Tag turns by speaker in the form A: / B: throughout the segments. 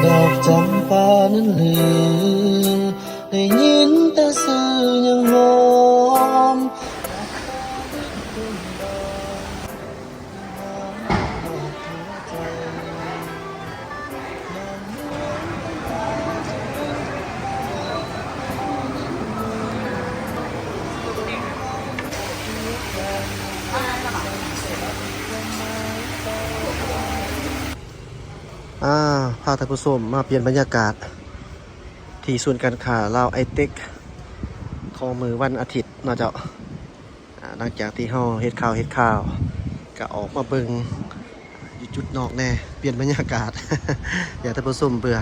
A: ดอกจำปานั้นลือได้ยินแต่สื่อยังหอมพาท่านผู้ชมมาเปลี่ยนบรรยากาศที่ศูนย์การค้าลาวไอเต็กของมือวันอาทิตย์เนาะเจ้าหลังจากที่เฮาเฮ็ดข่าวก็ออกมาเบิ่งอยู่จุดนอกแน่เปลี่ยนบรรยากาศ อย่าท่านผู้ชมเบื่อ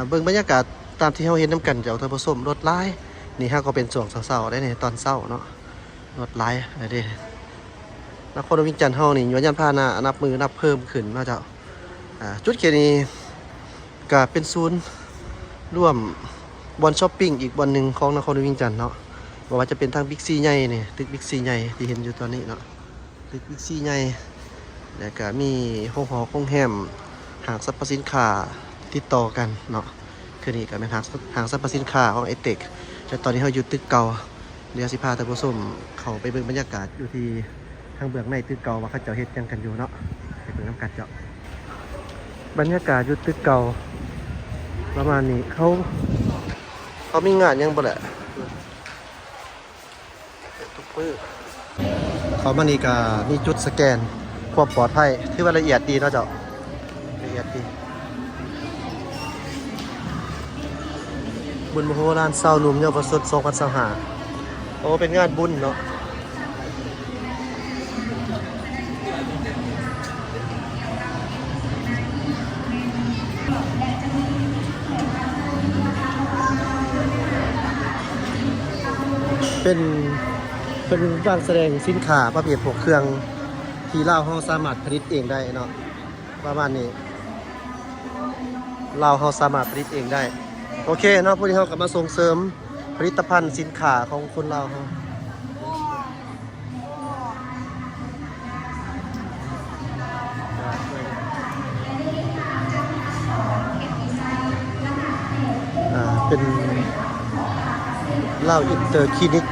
A: เบิ่งบรรยากาศตามที่เฮาเห็นนํกันเจ้าท่านผู้ชมรถหลายนี่เฮาก็เป็นช่วงเช้าๆได้นี่ตอนเช้าเนาะรถหลายได้เด้นครวิ่งจันทน์เฮานี่ยานพาหนะนับมือนับเพิ่มขึ้นเนาะเจ้าจุดเขียนนี้ก็เป็นศูนย์ร่วมบอลช้อปปิ้งอีกบอลหนึ่งของนครวิ่งจันทน์เนาะบอกว่าจะเป็นทางบิ๊กซีใหญ่นี่ตึกบิ๊กซีใหญ่ที่เห็นอยู่ตอนนี้เนาะตึกบิ๊กซีใหญ่แล้วก็มีห้องหอห้องแฮมห้างสรรพสินค้าติดต่อกันเนาะคือนี่ก็เป็นห้างสรรพสินค้าของไอเทคแต่ตอนนี้เราอยู่ตึกเก่าเดี๋ยวสิพาท่านผู้ชมเข้าไปเบิ่งบรรยากาศอยู่ที่ทางเบื้องในตึกเก่าว่าเขาเจ้าเฮ็ดยังกันอยู่เนาะไปเบิ่งน้ำกันเจ้าบรรยากาศอยู่ตึกเก่าประมาณนี้เขามีงานยังบ่แหละทุกมือเขามานี่ก็มีจุดสแกนความปลอดภัยที่ว่าละเอียดดีเนาะเจ้าละเอียดดีบุญมโหฬารเศร้าหนุ่มเยาวชน2025โอ้เป็นงานบุญเนาะเป็นการแสดงสินค้าประเภทพวกเครื่องที่ลาวเฮาสามารถผลิตเองได้เนาะประมาณนี้ลาวเฮาสามารถผลิตเองได้โอเคเนาะพวกนี้เฮาก็มาส่งเสริมผลิตภัณฑ์สินค้าของคนลาวเฮาเป็นลาวอินเตอร์คลินิก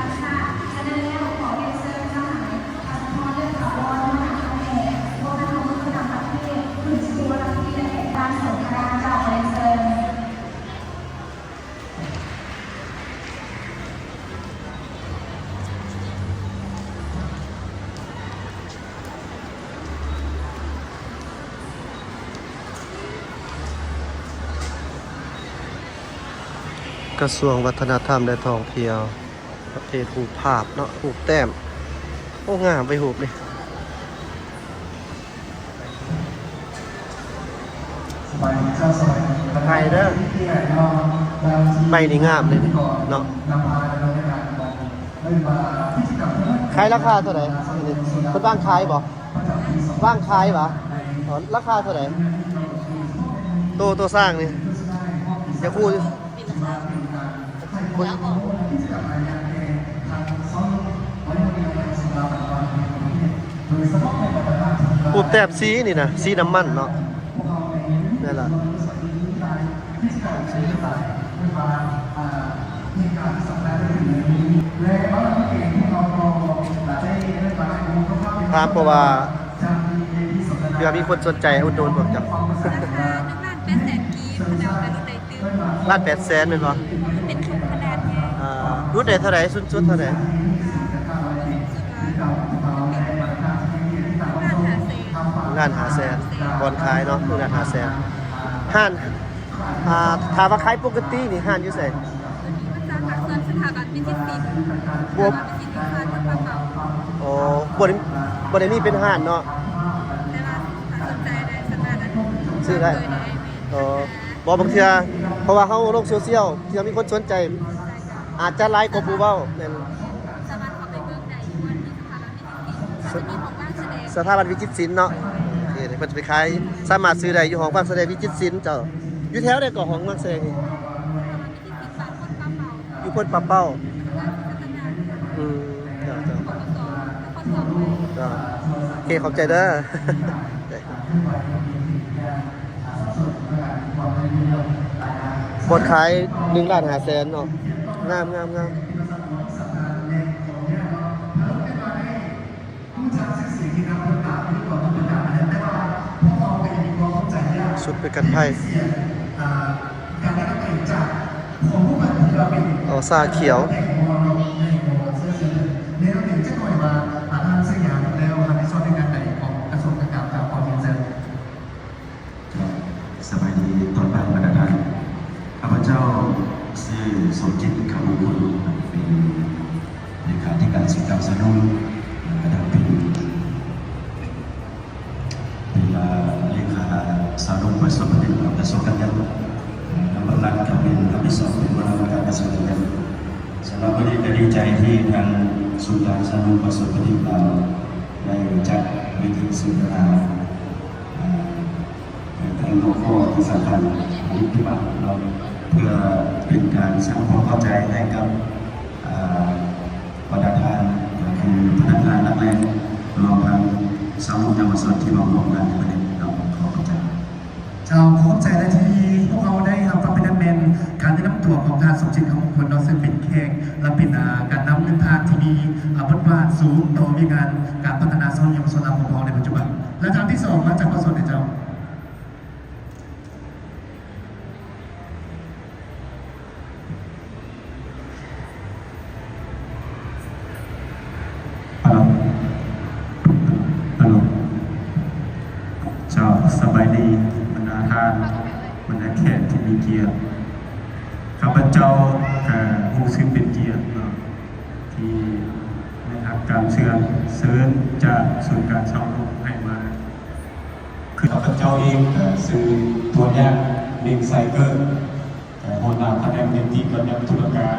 A: กระทรวงวัฒนธรรมและท่องเที่ยวประเทศหูภาพเนาะหูแต้มโอ้งามไปหูนี่ไทยเด้อใบนี่งามเลยเนาะขายราคาเท่าไหร่เป็นบ้างขายบ่บ้างขายบ่ราคาเท่าไหร่ตัวสร้างนี่จะพูดปูแตบสีนี่นะสีน้ำมันเนาะนี่แหละถามเพราะว่าเผื่อมีคนสนใจอุดหนุนผมจังล้าน800,000เป็นปะ
B: เป็นถุงขนาดใหญ่
A: รุ่นไหนเท่าไหร่สุดเท่าไหร่งาน500,000บอลขายเนาะงาน500,000ห้านถ้าว่าขายปกตินี่ห้านอยู่ไส
B: มันจะผักเสริมสถาบันวิจิตรศิลป์
A: บวก
B: วิจิตรศิลป์ค่ะกระเป๋า
A: อ๋บ่ได้มีเป็นห้านเนาะ
B: แต่ว่าสนใจได้สถาบัน
A: ซื้อได้บ่บางเทื่อเพราะว่าเฮาโลกโซเชียลที่มีคนสนใจอาจจะไลค์กว่าผู้เว้าแม่น
B: สามารถเข้าไปเบิ่งได้อยู่บนสถาบันวิจิตรศิลป์มีของบ้านแสดง
A: สถาบันวิจิตรศิลป์เนาะเพิ่นจะไปขายสามารถซื้อได้อยู่ห้องบ้านแสดงวิจิตรศิลป์เจ้าอยู่แถวใดก็ห้องบ้านแสดงนี่อยู่พ้นปะเป้าเจ้าโอเคขอบใจเด้อ บดขาย1,500,000เนาะงามงามงามสุดไปกันไพ่เอาซาเขียว
C: สบายดีตอนบ่ายมาทานข้าพเจ้าชื่อสมจิตขบุญเป็นเลขาธิการสิงห์สนุนระดับปีเป็นเลขาสานุประสบผลกับกระทรวงการเงินกำลังจะเป็นรับผิดชอบเป็นบริการกระทรวงการเงินสำหรับวันนี้ก็ดีใจที่ทางศูนย์การสานุประสบผลเราได้จัดเวทีสุนทรภพเป็นหัวข้อที่สำคัญที่ว่าเราเพื่อเป็นการสร้างความเข้าใจให้กับบรรดาทานคือพนักงานนักเรียนรวมทั้งสามุเยาวชนที่มาร่วมงานในวันนี้เราขอเข้าใจ
D: เจ้าขอบใจและที่พวกเราได้ทำเป็นเมนการได้นำตัวของทานสมจิตของคนเราซึ่งเป็นเค้กและเป็นการนำเงินทางที่มีบทบาทสูงต่อมีการพัฒนาสามุเยาวชนของเราในปัจจุบันและทางที่สองมาจากประสบในเจ้าสบายดีบรรดาทานบรรดาแขกที่มีเกียรติข้าพเจ้าผู้ซึ่งเป็นเกียรติที่ได้รับการเชิญจากศูนย์การสอนให้มาคือข้าพเจ้าเองซื้อตัวแยกลิงไซเกอร์หัวหน้าแผนกนิติบัญญัติธุรการ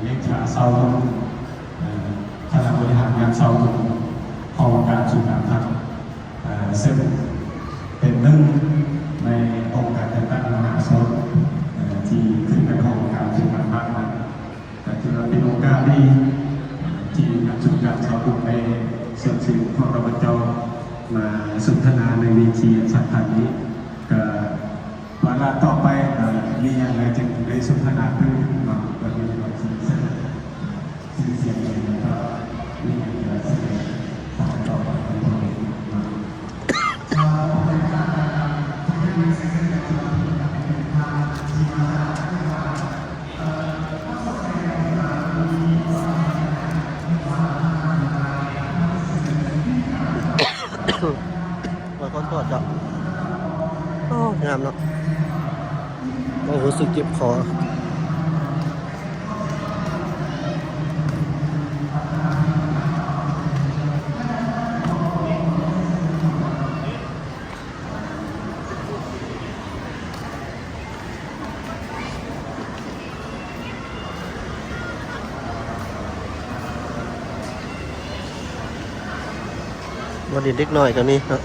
D: เลขาเซาคณะบริหารงานเซาของการศูนย์การทางซึ่งเป็นหนึ่งในองค์การจัดตั้งมหาชนที่ขึ้นเป็นของการชุมนุมมากนั้นแต่ถือว่าเป็นโอกาสดีที่การชุมนุมชาวกรุงในเสื่อมสิ่งของเราเจ้ามาสนทนาในเวทีสถานนี้ก็เวลาต่อไปมีอะไรจึงได้สนทนาขึ้นมาก็มีความสื่อเสียงเลยนะครับมีอะไรแสดงต่อไป
A: ขอโทษจ้ะโอ้งามเนาะโอ้รู้สึกเจ็บคอวันนี้เด็กหน่อยก็มีเนาะ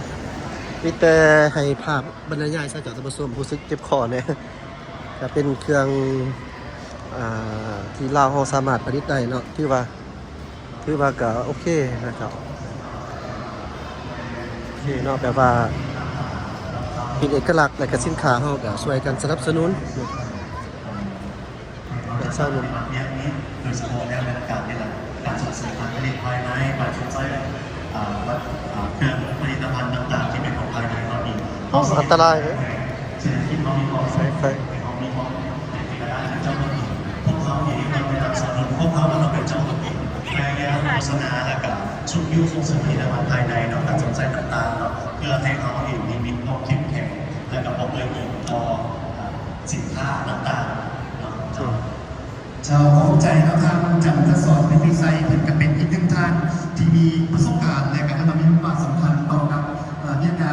A: มีแต่ให้ภาพบรรยายซะจากท่านผู้ชมรู้สึกเจ็บคอเนี่ยจะเป็นเครื่องที่ลาวเราสามารถประดิษฐ์ได้เนาะถือว่าก็โอเคนะครับโอเคเนาะแบบว่าเป็นเอกลักษณ์และก็สินค้าเราก็ช่วยกันสนับสนุนแบบเศร้าลง
C: โดยเฉพาะในบรรยากาศนี่แหละการส่งเสริมการผลิตภายในการชุมใจเครื่องผลิตภัณฑ์ต่างๆที่เป็นของภายในเรามี
A: อันตรายเลย
C: เช่นที่เขามีของใช้ไฟเขามีของที่กระดาษเจ้าหน้าที่พวกเขาที่เราเป็นนักสอนพวกเขาเราเป็นเจ้าหน้าที่แม่แง่โฆษณาและกับชุดยูส่งเสริมผลิตภัณฑ์ภายในเนาะการสนใจต่างๆเนาะเพื่อให้เขาเองมีความเข้มแข็งและกับความเลยต่อสินค้าต่างๆเนาะเจ้าเข้าใจแล้วทางจำจะสอนเป็นวิสัยเป็นกับเป็นอีกหนึ่งท่านที่มีประสบการณ์ในการทำมีบทบาทสำคัญต่อกับเรื่องก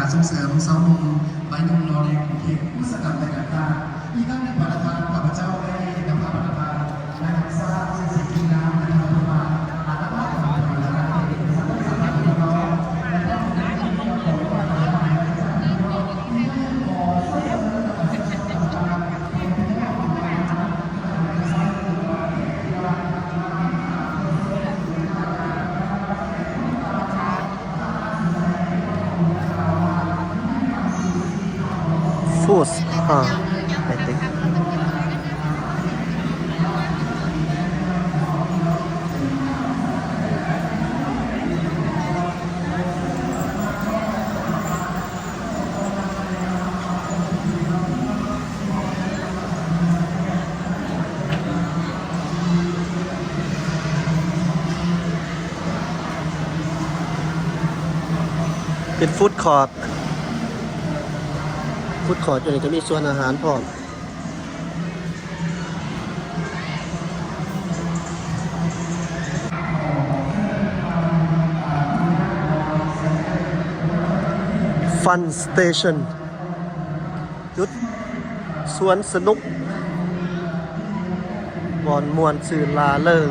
C: ารส่งเสริมสาวนุ่มใบหนุ่มนอเรียนเพียงผู้สกัดในการต่างอีกท่านหนึ่งประธานข้าพเจ้าได้นำพาประธานได้ทราบสิ่งที่งามและนำมาอาณาจักรของเราและการเป็นสถาบันของเราและก็เป็นที่ยอดของเรา
A: ฟูส ไอเต็กเป็นฟู้ดคอร์ทอยู่นี่จะมีส่วนอาหารพร้อมฟันสเตชันจุดสวนสนุกบอนมวนสื่อลาเลิง